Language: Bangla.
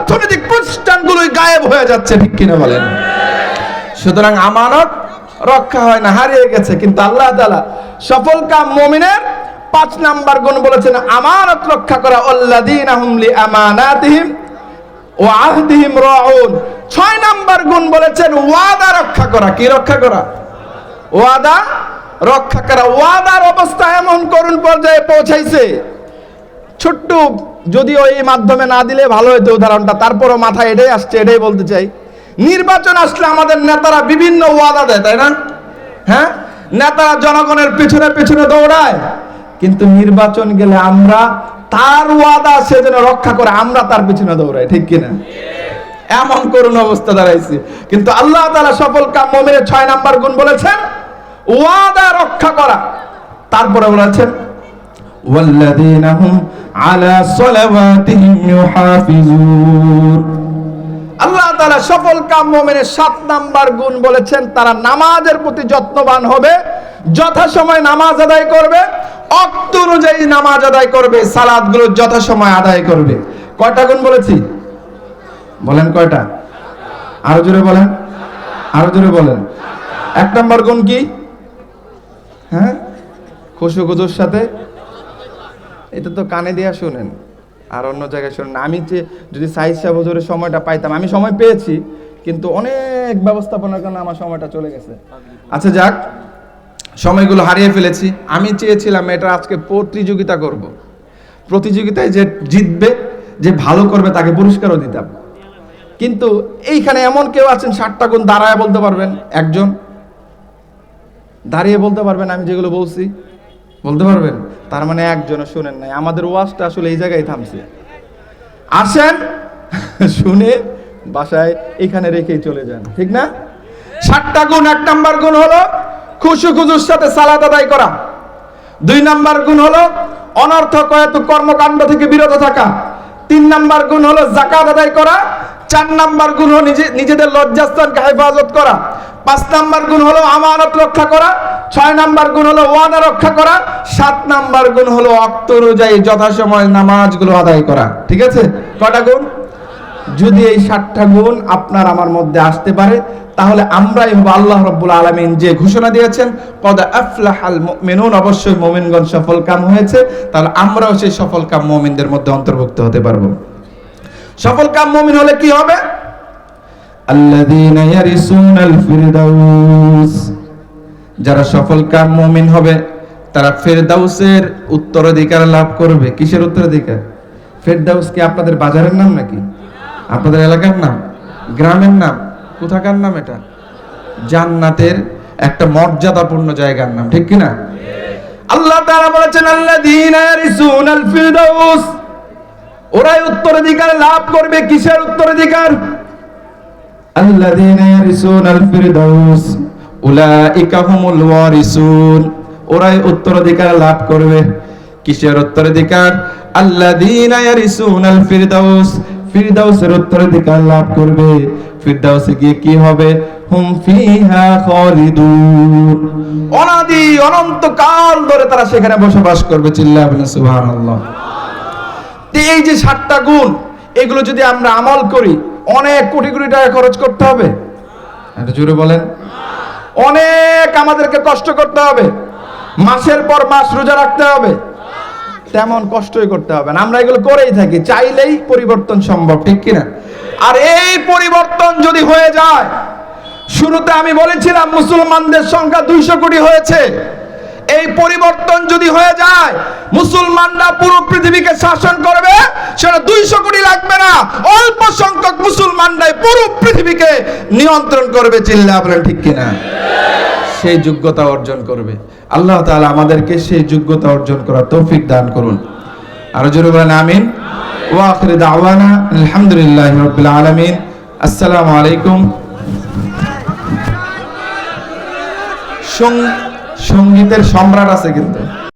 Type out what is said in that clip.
অর্থনৈতিক প্রতিষ্ঠানগুলোই গায়েব হয়ে যাচ্ছে, ঠিক কিনা বলেন? সুতরাং আমানত রক্ষা হয় না, হারিয়ে গেছে। কিন্তু আল্লাহ তাআলা সফলকাম মুমিনের 5 নাম্বার গুণ বলেছেন আমানত রক্ষা করা, আল্লাযীনা হুম লিআমানাতিহিম ওয়া আহদিহিম রাউন। 6 নাম্বার গুণ বলেছেন ওয়াদা রক্ষা করা। কি রক্ষা করা? ওয়াদা রক্ষা করা। ওয়াদার অবস্থা এমন করুণ পর্যায়ে পৌঁছাইছে, ছোট্ট যদিও এই মাধ্যমে না দিলে ভালো হতো উদাহরণটা, তারপরও মাথায় এটাই আসছে, এটাই বলতে চাই। নির্বাচন আসলে আমাদের নেতারা বিভিন্ন ওয়াদা দেয়, তাই না? হ্যাঁ, নেতারা জনগণের পেছনে পেছনে দৌড়ায়, কিন্তু নির্বাচন গেলে আমরা তার ওয়াদা সে যেন রক্ষা করে, আমরা তার পিছনে দৌড়াই, ঠিক কিনা? এমন করুণ অবস্থা দাঁড়াইছে। কিন্তু আল্লাহ তাআলা সফলকাম মুমিনের 6 নাম্বার গুণ বলেছেন ওয়াদা রক্ষা করা। তারপরে বলেছেন ওয়াল্লাযীনা হুম আলা সালাওয়াতিহিম ইউহাফিজুন। আল্লাহ তাআলা সফলকাম মুমিনের 7 নাম্বার গুণ বলেছেন তারা নামাজের প্রতি যত্নবান হবে, যথাসময় নামাজ আদায় করবে, ওয়াক্ত অনুযায়ী নামাজ আদায় করবে, সালাতগুলো যথাসময় আদায় করবে। কয়টা গুণ বলেছি? বলেন কয়টা? আরো জোরে বলেন, আরো জোরে বলেন। 1 নাম্বার গুণ কি? হ্যাঁ, খুশুখুজুর সাথে। এটা তো কানে দিয়া শুনেন, আর অন্য জায়গায় শুনেন। আমি যে যদি সাইসা হুজুরের সময়টা পাইতাম, আমি সময় পেয়েছি কিন্তু অনেক ব্যবস্থাপনার কারণে আমার সময়টা চলে গেছে। আচ্ছা যাক, সময়গুলো হারিয়ে ফেলেছি। আমি চেয়েছিলাম এটা আজকে প্রতিযোগিতা করব, প্রতিযোগিতায় যে জিতবে, যে ভালো করবে তাকে পুরস্কারও দিতাম। কিন্তু এইখানে এমন কেউ আছেন 60টা গুণ দাঁড়ায় বলতে পারবেন? একজন দাঁড়িয়ে বলতে পারবেন আমি যেগুলো বলছি? বলতে পারবেন? তার মানে একজনও শুনেন নাই। আমাদের ওয়াজটা আসলে এই জায়গায় থামছে। আসেন, শুনে বাসায় এখানে রেখেই চলে যান, ঠিক না? 60টা গুণ। 1 নাম্বার গুণ হলো খুশুখুজুর সাথে সালাত আদায় করা। 2 নাম্বার গুণ হলো অনর্থক কর্মকাণ্ড থেকে বিরত থাকা। 3 নাম্বার গুণ হলো যাকাত আদায় করা। 4 নাম্বার গুণ হলো নিজেদের লজ্জাস্থানকে হেফাজত করা। 5 নাম্বার গুণ হলো আমানত রক্ষা করা। 6 নাম্বার গুণ হলো ওয়াদা রক্ষা করা। 7 নাম্বার গুণ হলো ওয়াক্ত অনুযায়ী যথাসময় নামাজগুলো আদায় করা। ঠিক আছে? কয়টা গুণ? যদি এই 7টা গুণ আপনার আমার মধ্যে আসতে পারে, তাহলে আমরাই হব আল্লাহ রাব্বুল আলামিন যে ঘোষণা দিয়েছেন কদ আফলাহাল মুমিনুন, অবশ্যই মুমিনগণ সফলকাম হয়েছে। তাহলে আমরাও সেই সফলকাম মুমিনদের মধ্যে অন্তর্ভুক্ত হতে পারবো। সফলকাম মুমিন হলে কি হবে? আল্লাযীনা ইয়ারিসুনাল ফিরদাউস। যারা সফলকাম মুমিন হবে তারা ফিরদাউসের উত্তরাধিকার লাভ করবে। কিসের উত্তরাধিকার? ফিরদাউস কি আপনাদের বাজারের নাম নাকি? আপনাদের এলাকার নাম? গ্রামের নাম? কোথাকার নাম এটা? জান্নাতের একটা মর্যাদাপূর্ণ জায়গার নাম, ঠিক কি না? আল্লাহ তাআলা বলেছেন আল্লাযীনা ইয়ারিসুনাল ফিরদাউস, ওরাই উত্তরাধিকার লাভ করবে। কিসের উত্তরাধিকার? আল্লাযীনা ইয়ারিসুনাল ফিরদাউস উলাইকা হুমুল ওয়ারিসুন, ওরাই উত্তরাধিকার লাভ করবে। কিসের উত্তরাধিকার? আল্লাযীনা ইয়ারিসুনাল ফিরদাউস, ফিরদাউসের উত্তরাধিকার লাভ করবে। ফিরদাউসে গিয়ে কি হবে? হুম ফিহা খালিদুন, অনাদি অনন্তকাল ধরে তারা সেখানে বসবাস করবে। চিল্লায়া বলেন সুবহানাল্লাহ। এই যে 7টা গুণ, এগুলো যদি আমরা আমল করি অনেক কোটি কোটি টাকা খরচ করতে হবে। এটা জোরে বলেন। অনেক আমাদেরকে কষ্ট করতে হবে, মাসের পর মাস রোজা রাখতে হবে, তেমন কষ্টই করতে হবে না। আমরা এগুলো করেই থাকি, চাইলেই পরিবর্তন সম্ভব, ঠিক কিনা? আর এই পরিবর্তন যদি হয়ে যায়, শুরুতে আমি বলেছিলাম মুসলমানদের সংখ্যা 200 কোটি হয়েছে। এই পরিবর্তন যদি হয়ে যায়, মুসলমানরা পুরো পৃথিবীকে শাসন করবে, সেটা 200 কোটি লাগবে না, অল্প সংখ্যক মুসলমানরাই পুরো পৃথিবীকে নিয়ন্ত্রণ করবে। চিল্লায়া বলেন ঠিক কিনা? সেই যোগ্যতা অর্জন করবে। আল্লাহ তাআলা আমাদেরকে সেই যোগ্যতা অর্জন করার তৌফিক দান করুন। আর জোরে বলেন আমিন। ওয়া আখিরু দাওয়ানা আলহামদুলিল্লাহি রাব্বিল আলামিন। আসসালামু আলাইকুম। সঙ্গীতের সম্রাট আছে কিন্তু।